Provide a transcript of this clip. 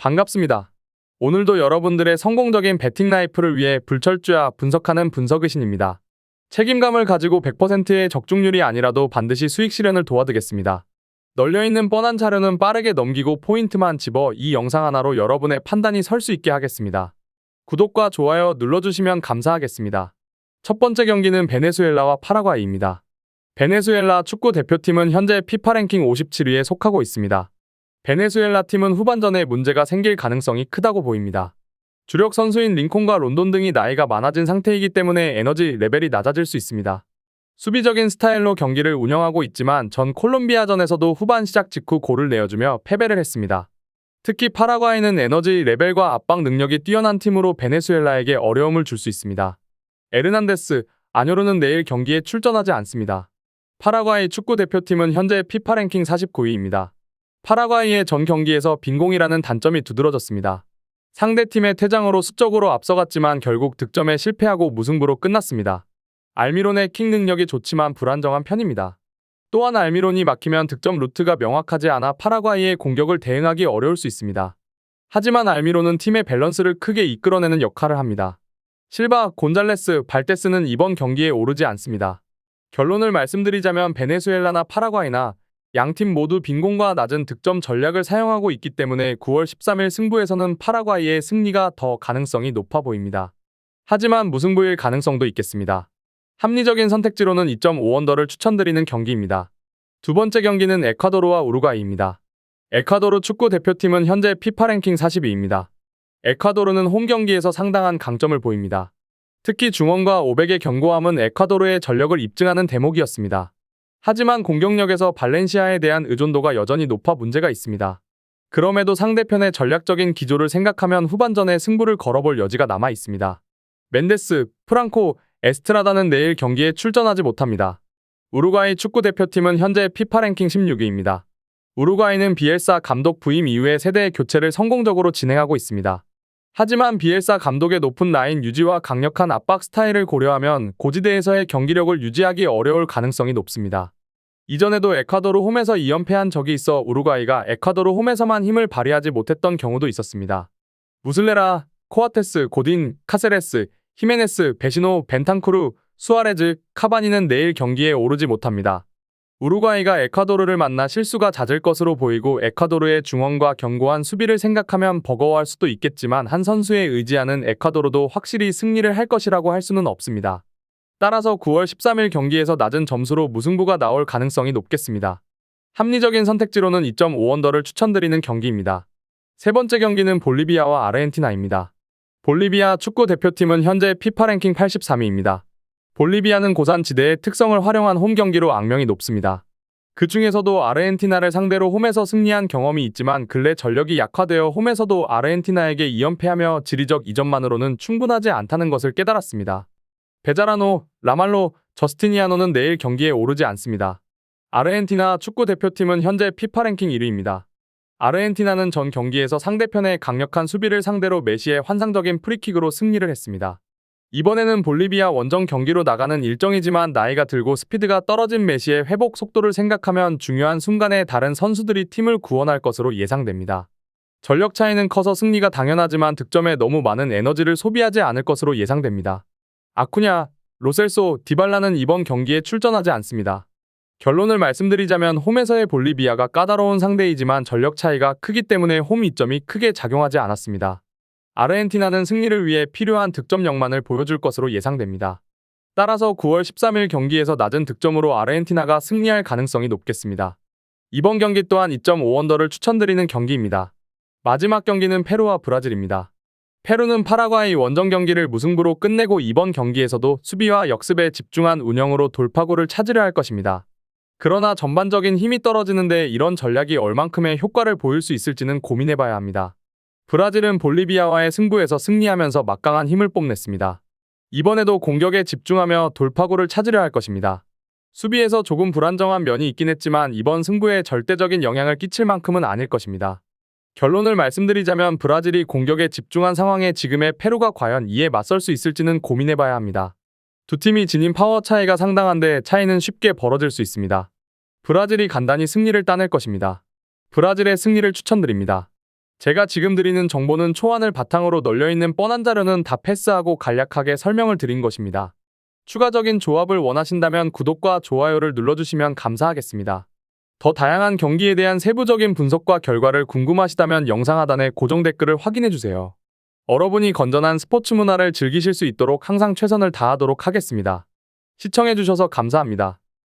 반갑습니다. 오늘도 여러분들의 성공적인 배팅 라이프를 위해 불철주야 분석하는 분석의신입니다. 책임감을 가지고 100%의 적중률이 아니라도 반드시 수익 실현을 도와드리겠습니다. 널려있는 뻔한 자료는 빠르게 넘기고 포인트만 집어 이 영상 하나로 여러분의 판단이 설 수 있게 하겠습니다. 구독과 좋아요 눌러주시면 감사하겠습니다. 첫 번째 경기는 베네수엘라와 파라과이입니다. 베네수엘라 축구 대표팀은 현재 피파 랭킹 57위에 속하고 있습니다. 베네수엘라 팀은 후반전에 문제가 생길 가능성이 크다고 보입니다. 주력 선수인 링콘과 론돈 등이 나이가 많아진 상태이기 때문에 에너지 레벨이 낮아질 수 있습니다. 수비적인 스타일로 경기를 운영하고 있지만 전 콜롬비아전에서도 후반 시작 직후 골을 내어주며 패배를 했습니다. 특히 파라과이는 에너지 레벨과 압박 능력이 뛰어난 팀으로 베네수엘라에게 어려움을 줄 수 있습니다. 에르난데스, 아뇨르는 내일 경기에 출전하지 않습니다. 파라과이 축구 대표팀은 현재 피파 랭킹 49위입니다. 파라과이의 전 경기에서 빈공이라는 단점이 두드러졌습니다. 상대팀의 퇴장으로 수적으로 앞서갔지만 결국 득점에 실패하고 무승부로 끝났습니다. 알미론의 킥 능력이 좋지만 불안정한 편입니다. 또한 알미론이 막히면 득점 루트가 명확하지 않아 파라과이의 공격을 대응하기 어려울 수 있습니다. 하지만 알미론은 팀의 밸런스를 크게 이끌어내는 역할을 합니다. 실바, 곤잘레스, 발테스는 이번 경기에 오르지 않습니다. 결론을 말씀드리자면 베네수엘라나 파라과이나 양팀 모두 빈공과 낮은 득점 전략을 사용하고 있기 때문에 9월 13일 승부에서는 파라과이의 승리가 더 가능성이 높아 보입니다. 하지만 무승부일 가능성도 있겠습니다. 합리적인 선택지로는 2.5언더를 추천드리는 경기입니다. 두 번째 경기는 에콰도르와 우루과이입니다. 에콰도르 축구 대표팀은 현재 피파 랭킹 42위입니다. 에콰도르는 홈 경기에서 상당한 강점을 보입니다. 특히 중원과 오백의 견고함은 에콰도르의 전력을 입증하는 대목이었습니다. 하지만 공격력에서 발렌시아에 대한 의존도가 여전히 높아 문제가 있습니다. 그럼에도 상대편의 전략적인 기조를 생각하면 후반전에 승부를 걸어볼 여지가 남아 있습니다. 멘데스, 프랑코, 에스트라다는 내일 경기에 출전하지 못합니다. 우루과이 축구 대표팀은 현재 피파 랭킹 16위입니다. 우루과이는 비엘사 감독 부임 이후에 세대 교체를 성공적으로 진행하고 있습니다. 하지만 비엘사 감독의 높은 라인 유지와 강력한 압박 스타일을 고려하면 고지대에서의 경기력을 유지하기 어려울 가능성이 높습니다. 이전에도 에콰도르 홈에서 2연패한 적이 있어 우루과이가 에콰도르 홈에서만 힘을 발휘하지 못했던 경우도 있었습니다. 무슬레라, 코아테스, 고딘, 카세레스, 히메네스, 베시노, 벤탄쿠르, 수아레즈, 카바니는 내일 경기에 오르지 못합니다. 우루과이가 에콰도르를 만나 실수가 잦을 것으로 보이고 에콰도르의 중원과 견고한 수비를 생각하면 버거워할 수도 있겠지만 한 선수에 의지하는 에콰도르도 확실히 승리를 할 것이라고 할 수는 없습니다. 따라서 9월 13일 경기에서 낮은 점수로 무승부가 나올 가능성이 높겠습니다. 합리적인 선택지로는 2.5언더를 추천드리는 경기입니다. 세 번째 경기는 볼리비아와 아르헨티나입니다. 볼리비아 축구 대표팀은 현재 피파 랭킹 83위입니다. 볼리비아는 고산지대의 특성을 활용한 홈 경기로 악명이 높습니다. 그 중에서도 아르헨티나를 상대로 홈에서 승리한 경험이 있지만 근래 전력이 약화되어 홈에서도 아르헨티나에게 2연패하며 지리적 이점만으로는 충분하지 않다는 것을 깨달았습니다. 베자라노, 라말로, 저스티니아노는 내일 경기에 오르지 않습니다. 아르헨티나 축구 대표팀은 현재 피파 랭킹 1위입니다. 아르헨티나는 전 경기에서 상대편의 강력한 수비를 상대로 메시의 환상적인 프리킥으로 승리를 했습니다. 이번에는 볼리비아 원정 경기로 나가는 일정이지만 나이가 들고 스피드가 떨어진 메시의 회복 속도를 생각하면 중요한 순간에 다른 선수들이 팀을 구원할 것으로 예상됩니다. 전력 차이는 커서 승리가 당연하지만 득점에 너무 많은 에너지를 소비하지 않을 것으로 예상됩니다. 아쿠냐, 로셀소, 디발라는 이번 경기에 출전하지 않습니다. 결론을 말씀드리자면 홈에서의 볼리비아가 까다로운 상대이지만 전력 차이가 크기 때문에 홈 이점이 크게 작용하지 않았습니다. 아르헨티나는 승리를 위해 필요한 득점력만을 보여줄 것으로 예상됩니다. 따라서 9월 13일 경기에서 낮은 득점으로 아르헨티나가 승리할 가능성이 높겠습니다. 이번 경기 또한 2.5언더를 추천드리는 경기입니다. 마지막 경기는 페루와 브라질입니다. 페루는 파라과이 원정 경기를 무승부로 끝내고 이번 경기에서도 수비와 역습에 집중한 운영으로 돌파구를 찾으려 할 것입니다. 그러나 전반적인 힘이 떨어지는데 이런 전략이 얼만큼의 효과를 보일 수 있을지는 고민해봐야 합니다. 브라질은 볼리비아와의 승부에서 승리하면서 막강한 힘을 뽐냈습니다. 이번에도 공격에 집중하며 돌파구를 찾으려 할 것입니다. 수비에서 조금 불안정한 면이 있긴 했지만 이번 승부에 절대적인 영향을 끼칠 만큼은 아닐 것입니다. 결론을 말씀드리자면 브라질이 공격에 집중한 상황에 지금의 페루가 과연 이에 맞설 수 있을지는 고민해봐야 합니다. 두 팀이 지닌 파워 차이가 상당한데 차이는 쉽게 벌어질 수 있습니다. 브라질이 간단히 승리를 따낼 것입니다. 브라질의 승리를 추천드립니다. 제가 지금 드리는 정보는 초안을 바탕으로 널려있는 뻔한 자료는 다 패스하고 간략하게 설명을 드린 것입니다. 추가적인 조합을 원하신다면 구독과 좋아요를 눌러주시면 감사하겠습니다. 더 다양한 경기에 대한 세부적인 분석과 결과를 궁금하시다면 영상 하단의 고정 댓글을 확인해주세요. 여러분이 건전한 스포츠 문화를 즐기실 수 있도록 항상 최선을 다하도록 하겠습니다. 시청해주셔서 감사합니다.